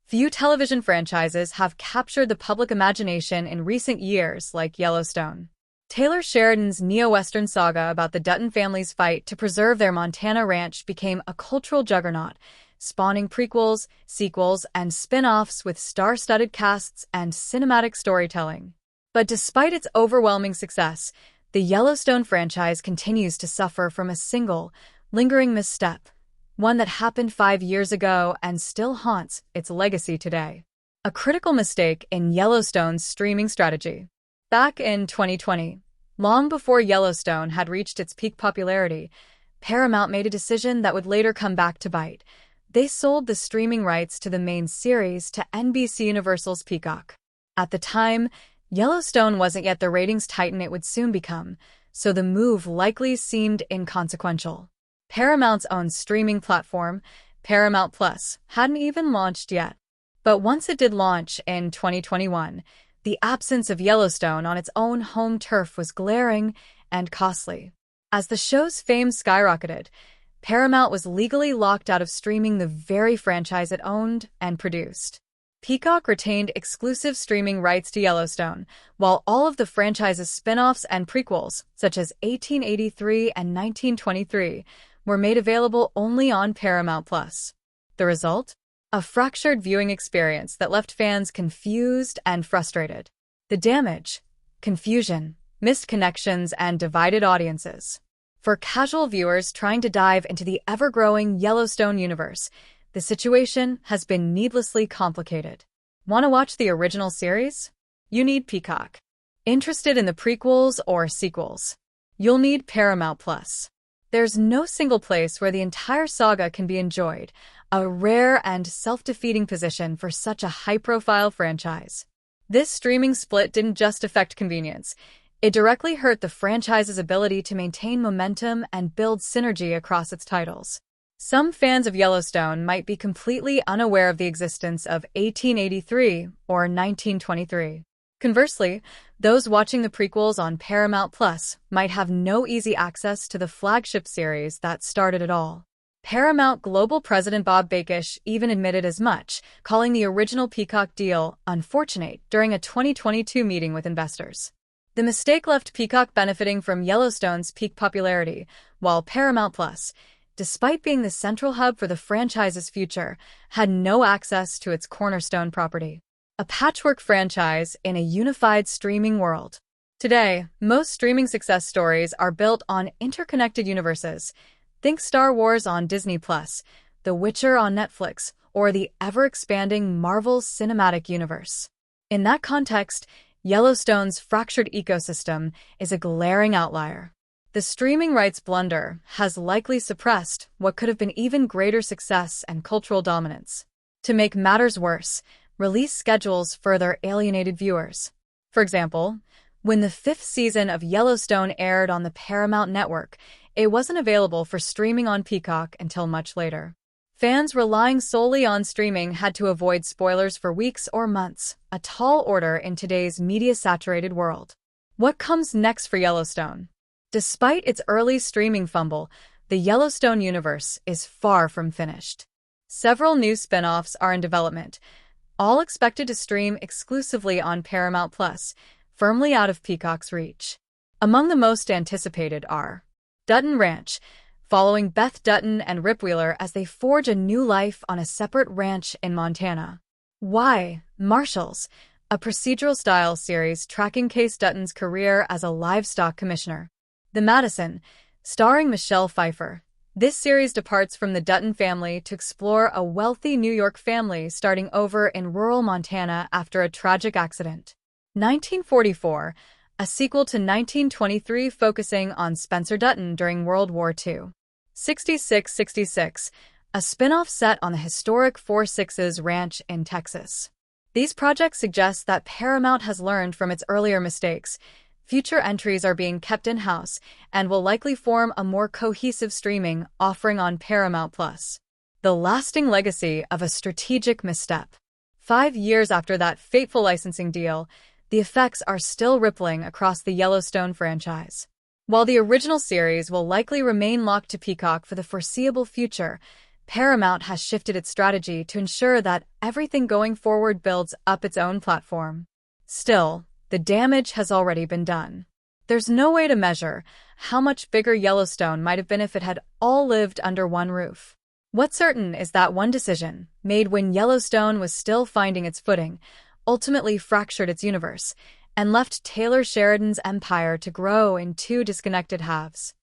Few television franchises have captured the public imagination in recent years like Yellowstone. Taylor Sheridan's neo-Western saga about the Dutton family's fight to preserve their Montana ranch became a cultural juggernaut, spawning prequels, sequels, and spin-offs with star-studded casts and cinematic storytelling. But despite its overwhelming success, the Yellowstone franchise continues to suffer from a single, lingering misstep, one that happened 5 years ago and still haunts its legacy today. A critical mistake in Yellowstone's streaming strategy. Back in 2020, long before Yellowstone had reached its peak popularity, Paramount made a decision that would later come back to bite. They sold the streaming rights to the main series to NBC Universal's Peacock. At the time, Yellowstone wasn't yet the ratings titan it would soon become, so the move likely seemed inconsequential. Paramount's own streaming platform, Paramount Plus, hadn't even launched yet. But once it did launch in 2021, the absence of Yellowstone on its own home turf was glaring and costly. As the show's fame skyrocketed, Paramount was legally locked out of streaming the very franchise it owned and produced. Peacock retained exclusive streaming rights to Yellowstone, while all of the franchise's spin-offs and prequels, such as 1883 and 1923, were made available only on Paramount Plus. The result? A fractured viewing experience that left fans confused and frustrated. The damage? Confusion, missed connections, and divided audiences. For casual viewers trying to dive into the ever-growing Yellowstone universe, the situation has been needlessly complicated. Want to watch the original series? You need Peacock. Interested in the prequels or sequels? You'll need Paramount Plus. There's no single place where the entire saga can be enjoyed, a rare and self-defeating position for such a high-profile franchise. This streaming split didn't just affect convenience. It directly hurt the franchise's ability to maintain momentum and build synergy across its titles. Some fans of Yellowstone might be completely unaware of the existence of 1883 or 1923. Conversely, those watching the prequels on Paramount Plus might have no easy access to the flagship series that started it all. Paramount Global President Bob Bakish even admitted as much, calling the original Peacock deal unfortunate during a 2022 meeting with investors. The mistake left Peacock benefiting from Yellowstone's peak popularity, while Paramount Plus, despite being the central hub for the franchise's future, had no access to its cornerstone property. A patchwork franchise in a unified streaming world. Today, most streaming success stories are built on interconnected universes. Think Star Wars on Disney+, The Witcher on Netflix, or the ever-expanding Marvel Cinematic Universe. In that context, Yellowstone's fractured ecosystem is a glaring outlier. The streaming rights blunder has likely suppressed what could have been even greater success and cultural dominance. To make matters worse, release schedules further alienated viewers. For example, when the 5th season of Yellowstone aired on the Paramount Network, it wasn't available for streaming on Peacock until much later. Fans relying solely on streaming had to avoid spoilers for weeks or months, a tall order in today's media-saturated world. What comes next for Yellowstone? Despite its early streaming fumble, the Yellowstone universe is far from finished. Several new spin-offs are in development, all expected to stream exclusively on Paramount Plus, firmly out of Peacock's reach. Among the most anticipated are Dutton Ranch, following Beth Dutton and Rip Wheeler as they forge a new life on a separate ranch in Montana. Why? Marshals, a procedural-style series tracking Case Dutton's career as a livestock commissioner. The Madison, starring Michelle Pfeiffer. This series departs from the Dutton family to explore a wealthy New York family starting over in rural Montana after a tragic accident. 1944, a sequel to 1923 focusing on Spencer Dutton during World War II. 6666, a spin-off set on the historic 4-6's ranch in Texas. These projects suggest that Paramount has learned from its earlier mistakes. Future entries are being kept in-house and will likely form a more cohesive streaming offering on Paramount Plus. The lasting legacy of a strategic misstep. 5 years after that fateful licensing deal, the effects are still rippling across the Yellowstone franchise. While the original series will likely remain locked to Peacock for the foreseeable future, Paramount has shifted its strategy to ensure that everything going forward builds up its own platform. Still, the damage has already been done. There's no way to measure how much bigger Yellowstone might have been if it had all lived under one roof. What's certain is that one decision, made when Yellowstone was still finding its footing, ultimately fractured its universe and left Taylor Sheridan's empire to grow in two disconnected halves.